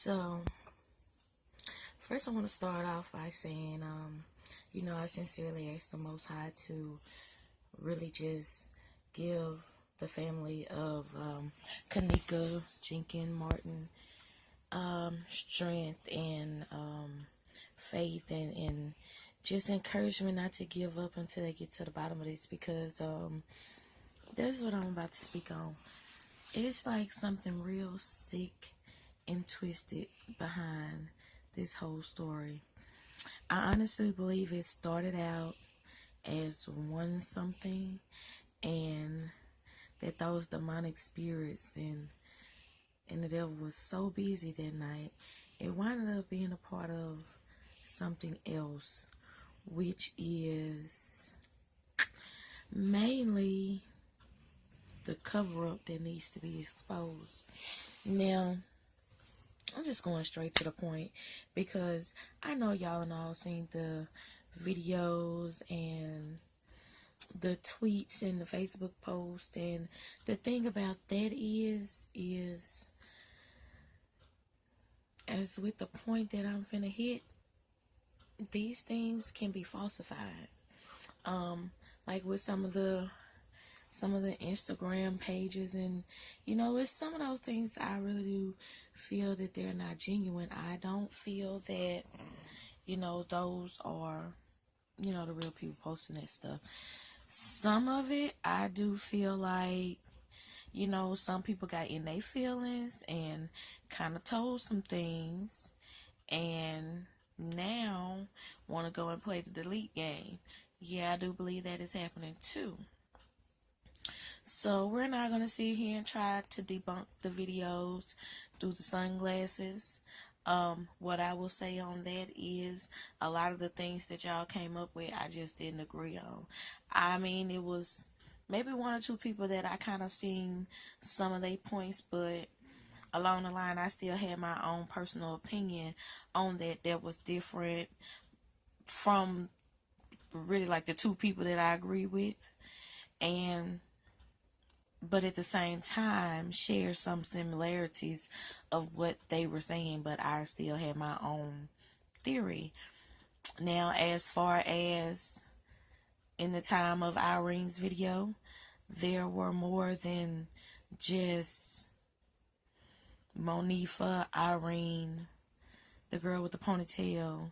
So, first I want to start off by saying, I sincerely ask the Most High to really just give the family of Kenneka Jenkins Martin strength and faith and just encouragement not to give up until they get to the bottom of this, because that's what I'm about to speak on. It's like something real sick and twisted behind this whole story. I honestly believe it started out as one something, and that those demonic spirits and the devil was so busy that night, it wound up being a part of something else, which is mainly the cover-up that needs to be exposed. Now, I'm just going straight to the point, because I know y'all and all seen the videos and the tweets and the Facebook post, and the thing about that is as with the point that I'm finna hit, these things can be falsified. Like with some of the Instagram pages, and it's some of those things I really do feel that they're not genuine. I don't feel that those are the real people posting that stuff. Some of it I do feel like some people got in their feelings and kind of told some things, and now want to go and play the delete game. Yeah, I do believe that is happening too. So we're not going to sit here and try to debunk the videos through the sunglasses. What I will say on that is a lot of the things that y'all came up with, I just didn't agree on. I mean, it was maybe one or two people that I kind of seen some of their points, but along the line, I still had my own personal opinion on that was different from really like the two people that I agree with. But at the same time share some similarities of what they were saying, but I still had my own theory. Now, as far as in the time of Irene's video, there were more than just Monifa, Irene, the girl with the ponytail,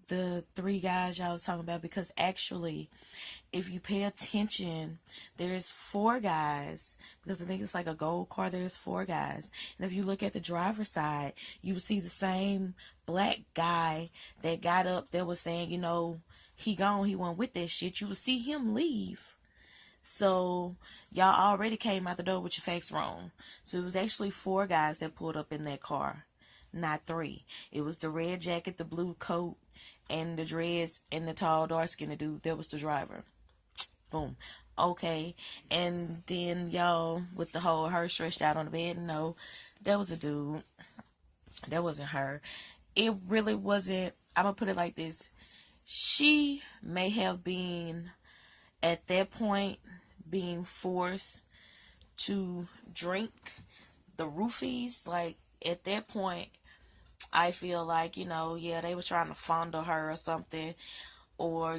the three guys y'all was talking about, because actually, if you pay attention, there's four guys, because I think it's like a gold car, there's four guys. And if you look at the driver's side, you will see the same black guy that got up that was saying, he gone, he went with that shit. You will see him leave. So y'all already came out the door with your facts wrong. So it was actually four guys that pulled up in that car, not three. It was the red jacket, the blue coat, and the dreads, and the tall, dark-skinned dude. That was the driver. Boom. Okay. And then y'all with the whole her stretched out on the bed. No, that was a dude. That wasn't her. It really wasn't. I'm going to put it like this. She may have been, at that point, being forced to drink the roofies. Like, at that point, I feel like, they were trying to fondle her or something, or,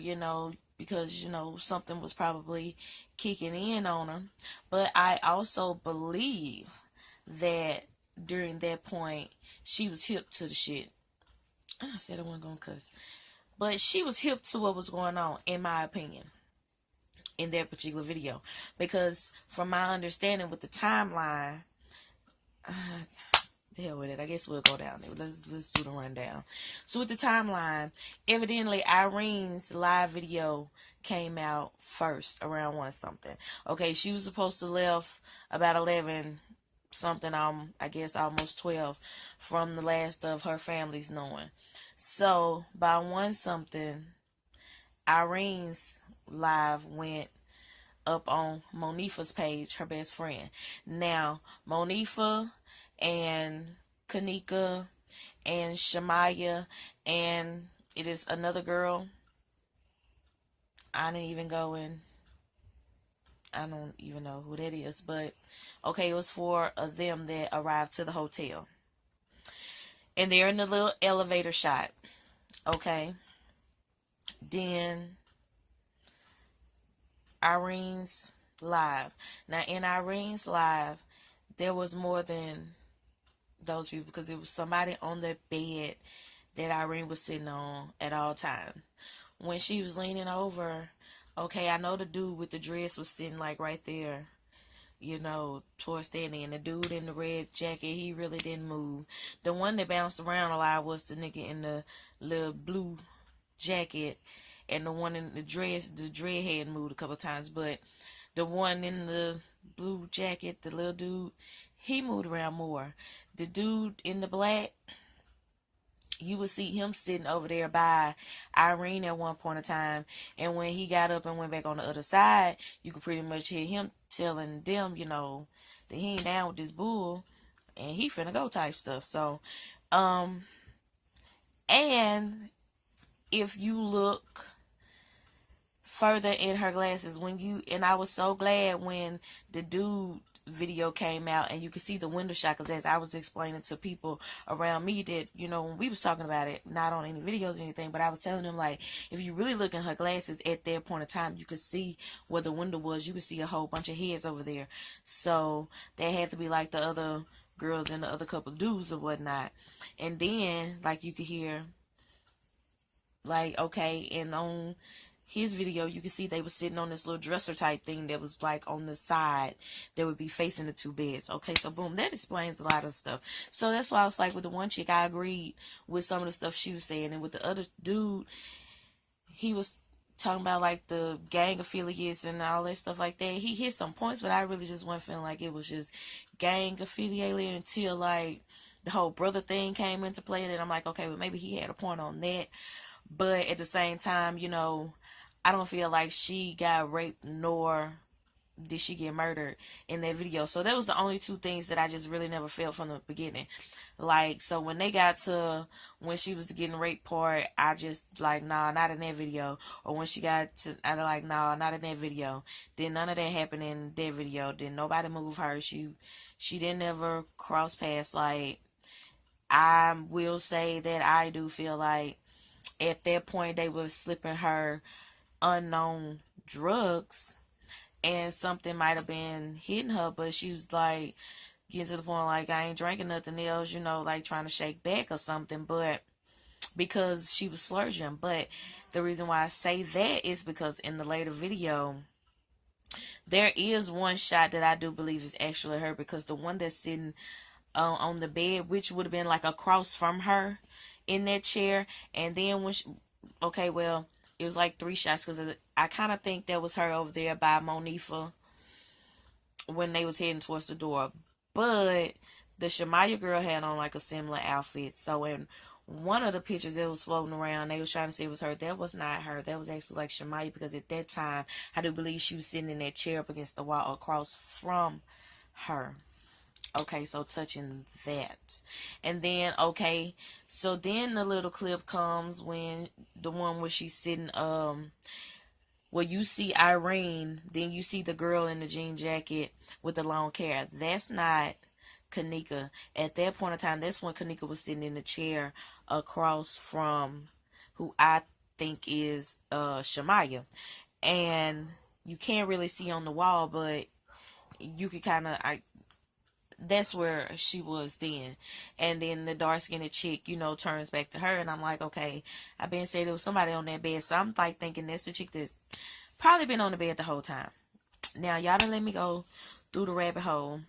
because, something was probably kicking in on her. But I also believe that during that point, she was hip to the shit. I said I wasn't going to cuss. But she was hip to what was going on, in my opinion, in that particular video. Because from my understanding with the timeline, the hell with it. I guess we'll go down there. Let's do the rundown. So with the timeline, evidently Irene's live video came out first around 1 something. Okay, she was supposed to left about 11 something, I guess almost 12, from the last of her family's knowing. So by 1 something, Irene's live went up on Monifa's page, her best friend. Now, Monifa and Kenneka and Shamaya, and it is another girl. I didn't even go in. I don't even know who that is, but okay, it was 4 of them that arrived to the hotel. And they're in the little elevator shot. Okay. Then Irene's live. Now in Irene's live, there was more than those people because there was somebody on the bed that Irene was sitting on at all times. When she was leaning over, okay, I know the dude with the dress was sitting like right there, you know, towards the end. And the dude in the red jacket, he really didn't move. The one that bounced around a lot was the nigga in the little blue jacket, and the one in the dress, the dread had moved a couple times, but the one in the blue jacket, the little dude, he moved around more. The dude in the black, you would see him sitting over there by Irene at one point in time, and when he got up and went back on the other side, you could pretty much hear him telling them, you know, that he ain't down with this bull and he finna go type stuff. So and if you look further in her glasses, and I was so glad when the dude video came out and you could see the window shot, because as I was explaining to people around me that, you know, when we was talking about it, not on any videos or anything, but I was telling them, like, if you really look in her glasses at that point in time, you could see where the window was. You could see a whole bunch of heads over there. So that had to be like the other girls and the other couple dudes or whatnot. And then, like, you could hear, like, okay, and on his video, you can see they were sitting on this little dresser type thing that was like on the side that would be facing the two beds. Okay, so boom, that explains a lot of stuff. So that's why I was like, with the one chick, I agreed with some of the stuff she was saying, and with the other dude, he was talking about like the gang affiliates and all that stuff like that. He hit some points, but I really just wasn't feeling like it was just gang affiliated until like the whole brother thing came into play, and then I'm like, okay, well maybe he had a point on that. But at the same time, you know, I don't feel like she got raped nor did she get murdered in that video. So that was the only two things that I just really never felt from the beginning. Like, so when they got to when she was getting raped part, I just like, nah, not in that video. Or when she got to, I like, nah, not in that video. Then none of that happened in that video. Then nobody moved her. She didn't ever cross paths. Like, I will say that I do feel like at that point they were slipping her unknown drugs, and something might have been hitting her, but she was like getting to the point like, I ain't drinking nothing else, you know, like trying to shake back or something, but because she was slurging. But the reason why I say that is because in the later video there is one shot that I do believe is actually her, because the one that's sitting on the bed, which would have been like across from her in that chair, and then when she, okay, well, it was like three shots, because I kind of think that was her over there by Monifa when they was heading towards the door. But the Shamaya girl had on like a similar outfit. So in one of the pictures that was floating around, they was trying to say it was her. That was not her. That was actually like Shamaya, because at that time, I do believe she was sitting in that chair up against the wall across from her. Okay, so touching that. And then, okay, so then the little clip comes when the one where she's sitting, where you see Irene, then you see the girl in the jean jacket with the long hair. That's not Kenneka. At that point in time, that's when Kenneka was sitting in the chair across from who I think is Shamaya. And you can't really see on the wall, but you could kind of, that's where she was then. And then the dark skinned chick, you know, turns back to her, and I'm like, okay, I've been saying there was somebody on that bed, so I'm like thinking that's the chick that's probably been on the bed the whole time. Now y'all done let me go through the rabbit hole.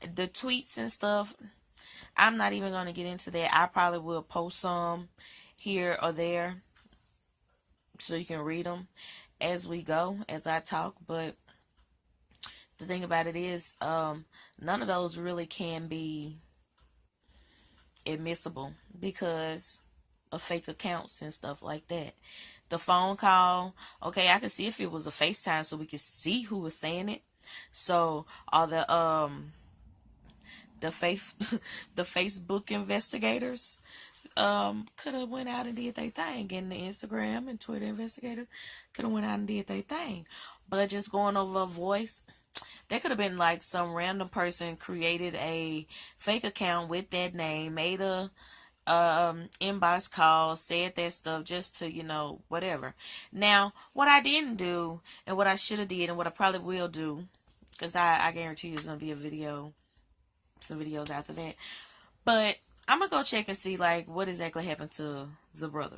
The tweets and stuff, I'm not even gonna get into that. I probably will post some here or there so you can read them as we go, as I talk. But the thing about it is, none of those really can be admissible because of fake accounts and stuff like that. The phone call, okay, I could see if it was a FaceTime so we could see who was saying it. So all the face the Facebook investigators could have went out and did their thing, and the Instagram and Twitter investigators could have went out and did their thing. But just going over a voice, that could have been like some random person created a fake account with that name, made a inbox calls, said that stuff just to, whatever. Now, what I didn't do and what I should have did and what I probably will do, because I guarantee you there's going to be some videos after that. But I'm going to go check and see, like, what exactly happened to the brother.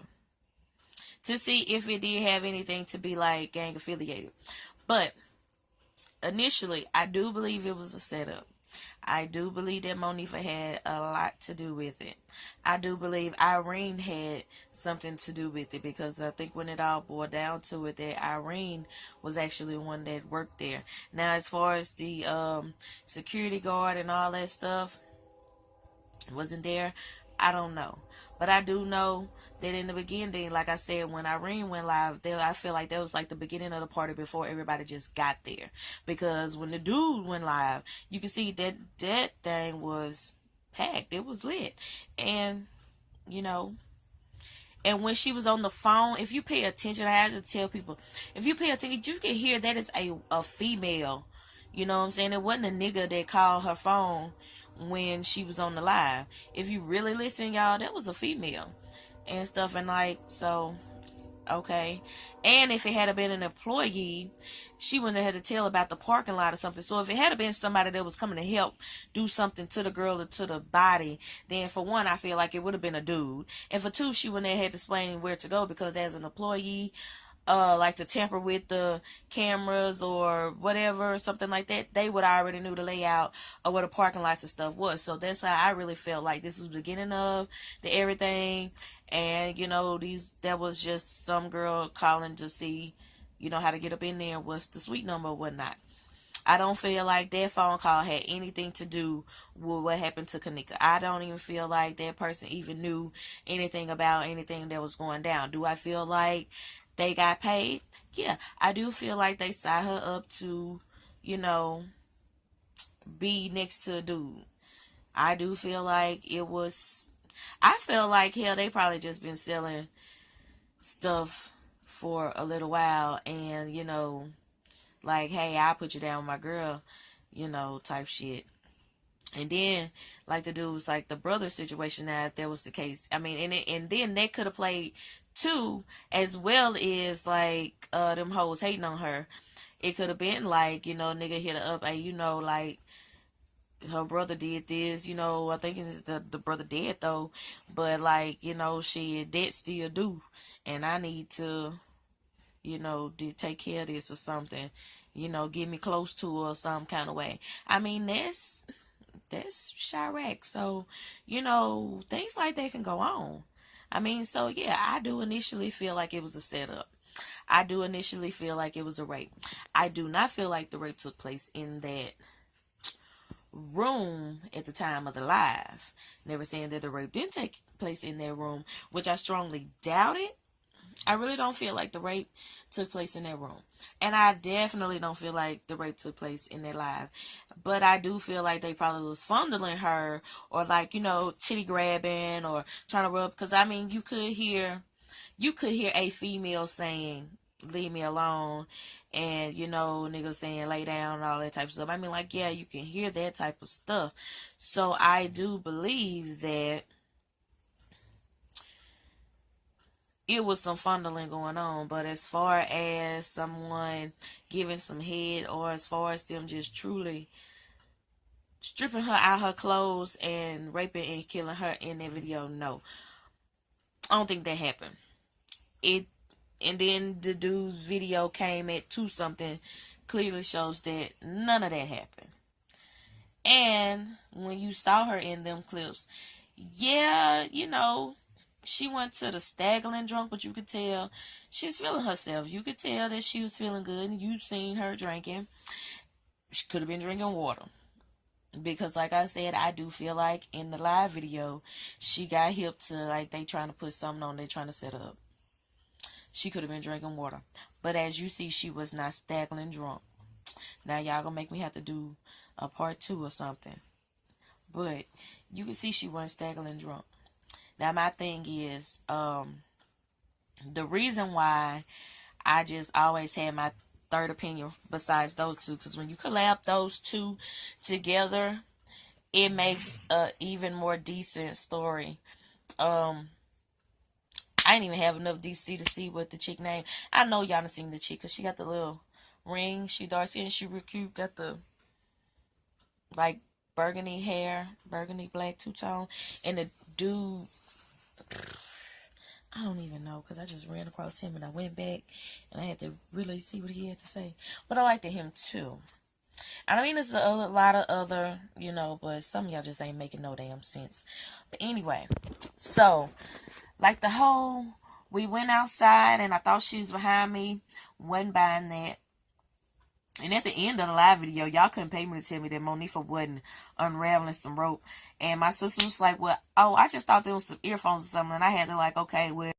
To see if it did have anything to be, like, gang affiliated. But initially, I do believe it was a setup. I do believe that Monifa had a lot to do with it. I do believe Irene had something to do with it, because I think when it all boiled down to it, that Irene was actually one that worked there. Now, as far as the security guard and all that stuff wasn't there, I don't know. But I do know that in the beginning, like I said, when Irene went live, I feel like that was like the beginning of the party before everybody just got there. Because when the dude went live, you can see that thing was packed. It was lit. And, and when she was on the phone, if you pay attention, I had to tell people, if you pay attention, you can hear that is a female. You know what I'm saying? It wasn't a nigga that called her phone when she was on the live. If you really listen, y'all, that was a female and stuff. And like, so, okay. And if it had been an employee, she wouldn't have had to tell about the parking lot or something. So if it had been somebody that was coming to help do something to the girl or to the body, then for one, I feel like it would have been a dude. And for two, she wouldn't have had to explain where to go, because as an employee, like to tamper with the cameras or whatever, something like that, they would already knew the layout of where the parking lots and stuff was. So that's how I really felt like this was the beginning of the everything. And, that was just some girl calling to see, how to get up in there, what's the suite number or whatnot. I don't feel like that phone call had anything to do with what happened to Kenneka. I don't even feel like that person even knew anything about anything that was going down. Do I feel like they got paid? Yeah, I do feel like they signed her up to, be next to a dude. I do feel like I feel like, hell, they probably just been selling stuff for a little while, and, like, hey, I'll put you down with my girl, type shit. And then, like the dude was like the brother situation, now if that was the case. I mean, and then they could have played too, as well as like them hoes hating on her. It could have been like, nigga hit her up, hey, like her brother did this, I think it's the brother dead though, but like, she dead still do, and I need to, take care of this or something, get me close to her some kind of way. I mean, that's Chirac. So, things like that can go on. I mean, so yeah, I do initially feel like it was a setup. I do initially feel like it was a rape. I do not feel like the rape took place in that room at the time of the live. Never saying that the rape didn't take place in that room, which I strongly doubt it. I really don't feel like the rape took place in that room. And I definitely don't feel like the rape took place in that live. But I do feel like they probably was fondling her, or like, titty grabbing or trying to rub. Because, I mean, you could hear a female saying, leave me alone. And, niggas saying lay down and all that type of stuff. I mean, like, yeah, you can hear that type of stuff. So I do believe that it was some fondling going on. But as far as someone giving some head, or as far as them just truly stripping her out her clothes and raping and killing her in that video, no, I don't think that happened. And then the dude's video came at 2 something, clearly shows that none of that happened. And when you saw her in them clips, yeah, she went to the staggering drunk, but you could tell she was feeling herself. You could tell that she was feeling good, and you seen her drinking. She could have been drinking water. Because like I said, I do feel like in the live video, she got hip to, like, they trying to put something on, they trying to set up. She could have been drinking water. But as you see, she was not staggering drunk. Now y'all gonna make me have to do a part 2 or something. But you can see she wasn't staggering drunk. Now my thing is, the reason why I just always had my third opinion besides those two, because when you collab those two together, it makes a even more decent story I didn't even have enough DC to see what the chick name. I know y'all done seen the chick because she got the little ring. She dark skin. She real cute. Got the like burgundy hair, burgundy black two-tone. And the dude, I don't even know because I just ran across him and I went back and I had to really see what he had to say. But I liked him too. I mean, there's a lot of other, but some of y'all just ain't making no damn sense. But anyway, so, like we went outside and I thought she was behind me, wasn't buying that. And at the end of the live video, y'all couldn't pay me to tell me that Monifa wasn't unraveling some rope. And my sister was like, well, I just thought there was some earphones or something. And I had to okay, well,